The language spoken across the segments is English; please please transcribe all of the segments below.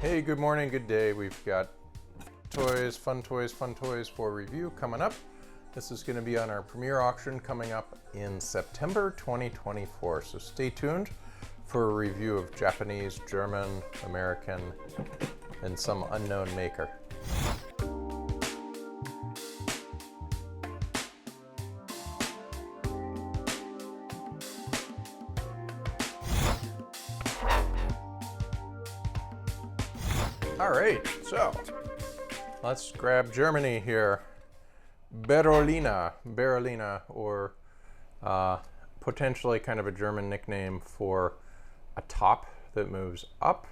Hey, good morning, good day. We've got toys, fun toys for review coming up. This is going to be on our premiere auction coming up in September 2024. So stay tuned for a review of Japanese, German, American, and some unknown maker. All right, so let's grab Germany here. Berolina, or potentially kind of a German nickname for a top that moves up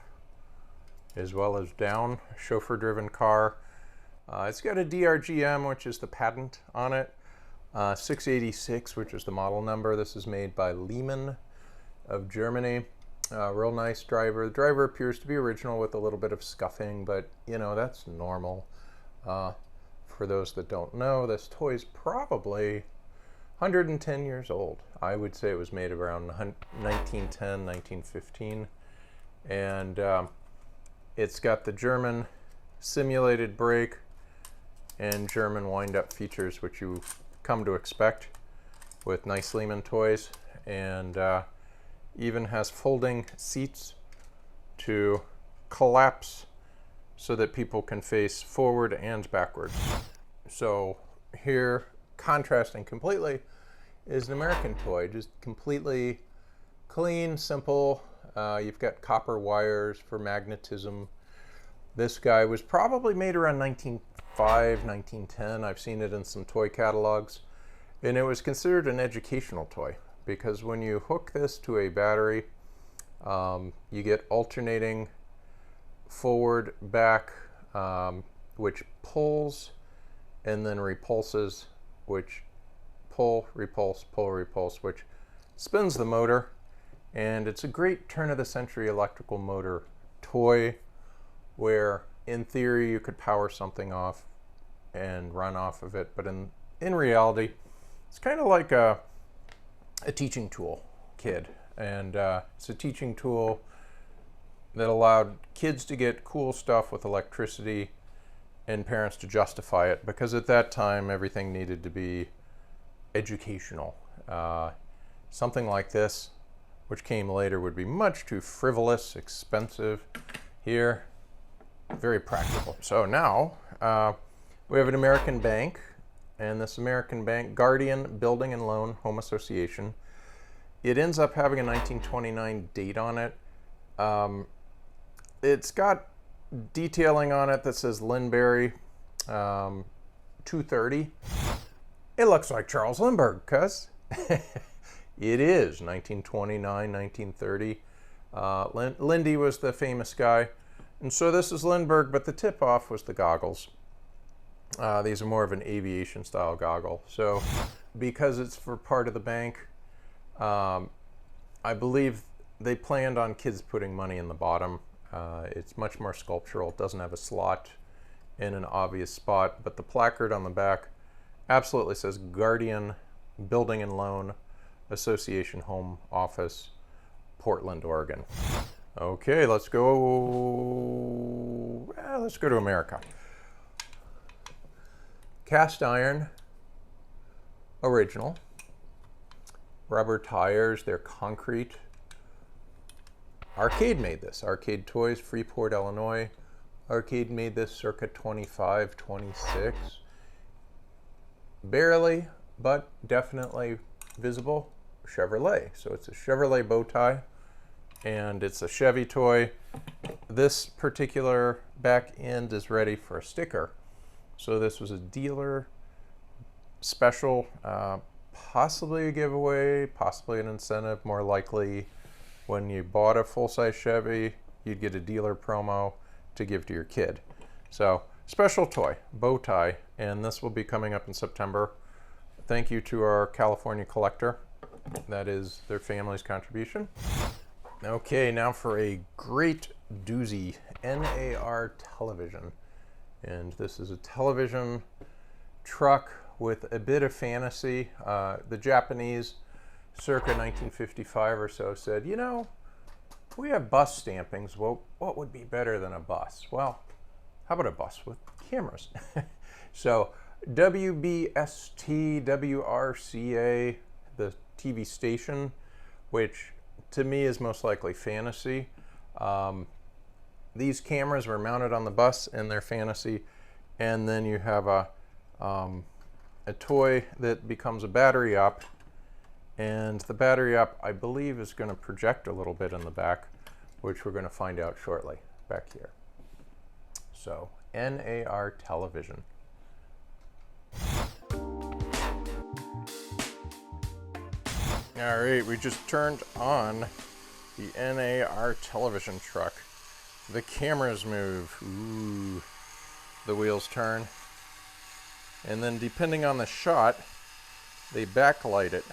as well as down, chauffeur-driven car. It's got a DRGM, which is the patent on it, 686, which is the model number. This is made by Lehmann of Germany. Real nice driver. The driver appears to be original with a little bit of scuffing, but you know, that's normal. For those that don't know, this toy is probably 110 years old. I would say it was made around 1910, 1915. And it's got the German simulated brake and German wind-up features, which you come to expect with nice Lehmann toys. And even has folding seats to collapse so that people can face forward and backwards. So here, contrasting completely, is an American toy, just completely clean, simple. You've got copper wires for magnetism. This guy was probably made around 1905, 1910. I've seen it in some toy catalogs. And it was considered an educational toy, because when you hook this to a battery, you get alternating forward, back, which pulls and then repulses, which pull, repulse, which spins the motor. And it's a great turn-of-the-century electrical motor toy where, in theory, you could power something off and run off of it. But in reality, it's kind of like a teaching tool kid, and it's a teaching tool that allowed kids to get cool stuff with electricity and parents to justify it, because at that time everything needed to be educational. Something like this, which came later, would be much too frivolous, expensive. Here, very practical. So now we have an American bank. And this American bank, Guardian Building and Loan Home Association, it ends up having a 1929 date on it. It's got detailing on it that says Lindberry 230. It looks like Charles Lindbergh, cuz it is 1929, 1930. Lindy was the famous guy. And so this is Lindbergh, but the tip-off was the goggles. These are more of an aviation style goggle. So because it's for part of the bank, I believe they planned on kids putting money in the bottom. It's much more sculptural. It doesn't have a slot in an obvious spot, but the placard on the back absolutely says Guardian Building and Loan Association Home Office, Portland, Oregon. Okay, let's go to America. Cast iron, original, rubber tires, they're concrete. Arcade made this. Arcade Toys, Freeport, Illinois. Arcade made this circa 25, 26. Barely, but definitely visible, Chevrolet. So it's a Chevrolet bow tie, and it's a Chevy toy. This particular back end is ready for a sticker. So this was a dealer special, possibly a giveaway, possibly an incentive. More likely, when you bought a full-size Chevy, you'd get a dealer promo to give to your kid. So special toy, bow tie, and this will be coming up in September. Thank you to our California collector. That is their family's contribution. Okay, now for a great doozy, NAR television. And this is a television truck with a bit of fantasy. The Japanese, circa 1955 or so, said, you know, We have bus stampings. Well, what would be better than a bus? Well, how about a bus with cameras? So WBST, WRCA, the TV station, which to me is most likely fantasy. These cameras were mounted on the bus and they're fantasy. And then you have a toy that becomes a battery up. And the battery up, I believe, is going to project a little bit in the back, which we're going to find out shortly back here. So, NAR television. All right, we just turned on the NAR television truck. The cameras move. Ooh, the wheels turn. And then depending on the shot, they backlight it.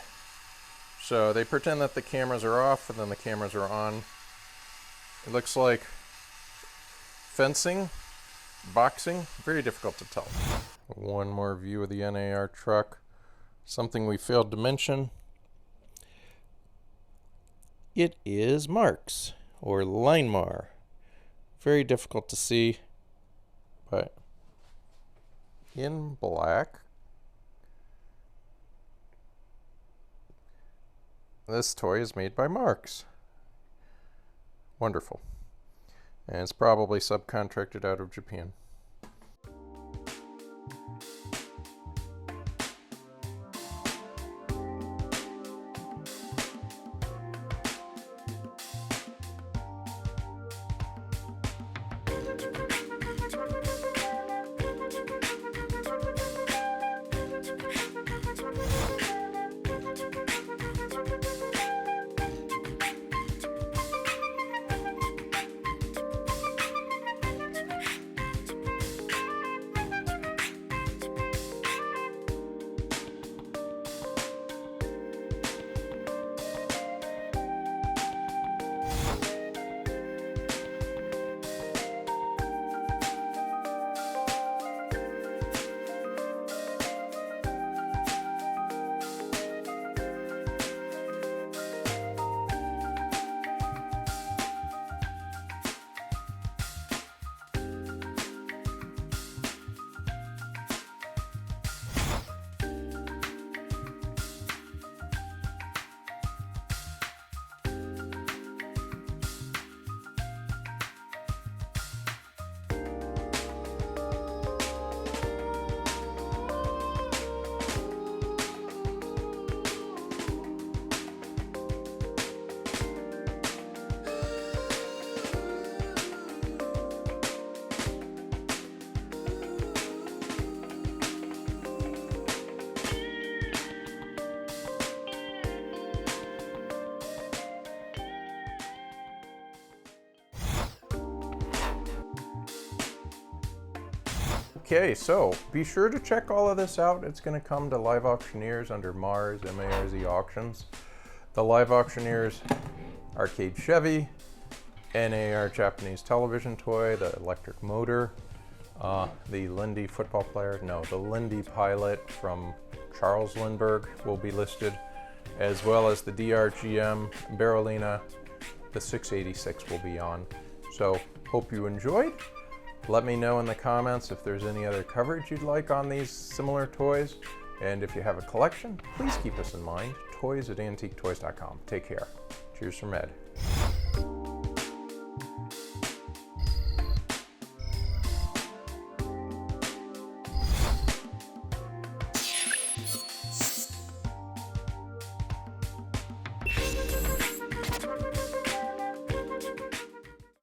So they pretend that the cameras are off and then the cameras are on. It looks like fencing, boxing, very difficult to tell. One more view of the NAR truck. Something we failed to mention. It is Marx, or Linmar. Very difficult to see, but in black. This toy is made by Marx. Wonderful. And it's probably subcontracted out of Japan. Okay, so be sure to check all of this out. It's going to come to Live Auctioneers under Mars, M-A-R-Z Auctions. The Live Auctioneers Arcade Chevy, NAR Japanese television toy, the electric motor, the Lindy football player, no, the Lindy pilot from Charles Lindbergh will be listed, as well as the DRGM Berolina, the 686 will be on. So, hope you enjoyed. Let me know in the comments if there's any other coverage you'd like on these similar toys. And if you have a collection, please keep us in mind. Toys at AntiqueToys.com. Take care. Cheers from Ed.